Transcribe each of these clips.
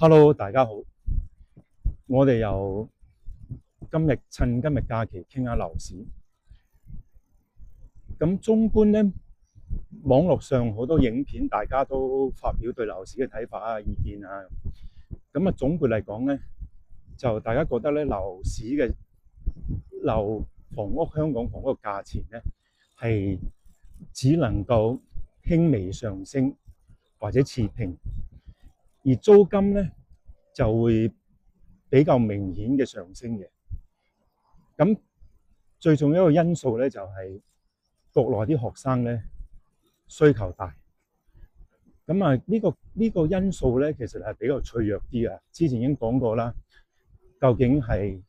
Hello，大家好。我哋又趁今日假期傾下樓市。咁綜觀呢，網絡上好多影片，大家都發表對樓市嘅睇法啊、意見啊。咁啊，總括嚟講呢，就大家覺得咧，樓市嘅香港房屋嘅價錢呢，係只能夠輕微上升或者持平，而租金呢就會比較明顯嘅上升嘅。咁最重要一個因素咧，就係國內啲學生咧需求大。咁啊，呢個因素咧，其實係比較脆弱啲啊。之前已經講過啦，究竟係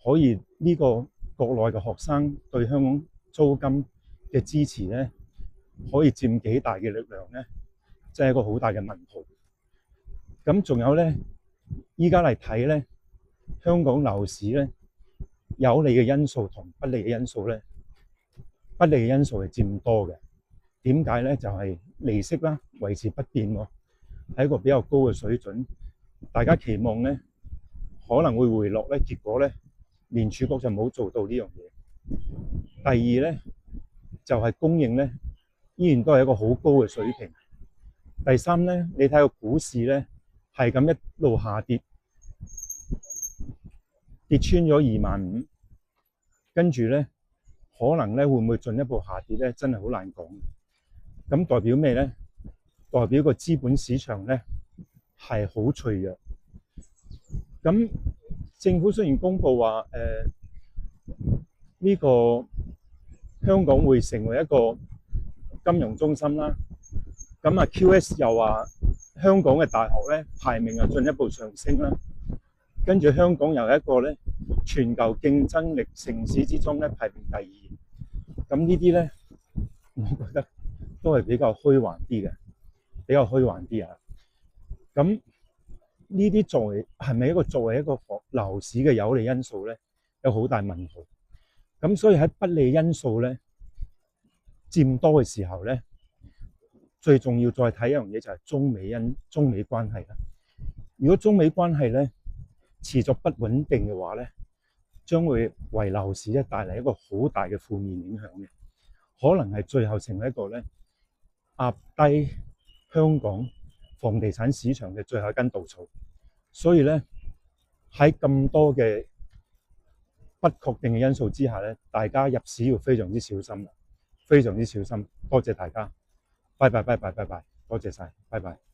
可以呢個國內嘅學生對香港租金嘅支持咧，可以佔幾大嘅力量咧，即係一個好大嘅問號。咁仲有咧，依家嚟睇咧，香港樓市咧，有利嘅因素同不利嘅因素咧，不利嘅因素係佔多嘅。點解咧？就係利息啦，維持不變喎，係一個比較高嘅水準。大家期望咧可能會回落咧，結果咧聯儲局就冇做到呢樣嘢。第二咧就係供應咧依然都係一個好高嘅水平。第三咧，你睇個股市咧係咁一路下跌，跌穿咗25,000，跟住咧可能咧會唔會進一步下跌咧？真係好難講。咁代表咩咧？代表個資本市場咧係好脆弱。咁政府雖然公布話呢個香港會成為一個金融中心啦，咁啊 QS 又話香港嘅大學咧排名又進一步上升啦，跟住香港又一個咧全球競爭力城市之中咧排名第2。咁呢啲咧，我覺得都係比較虛幻啲嘅，比較虛幻啲啊。咁呢啲係咪作為一個樓市嘅有利因素咧？有好大問號。咁所以喺不利因素咧佔多嘅時候咧，最重要再睇一樣嘢就係中美關係啦。如果中美關係咧持續不穩定嘅話咧，將會為樓市咧帶嚟一個好大嘅負面影響嘅，可能係最後成為一個咧壓低香港房地產市場嘅最後一根稻草。所以咧喺咁多嘅不確定嘅因素之下咧，大家入市要非常之小心，非常之小心。多謝大家，拜拜，多謝晒，拜拜。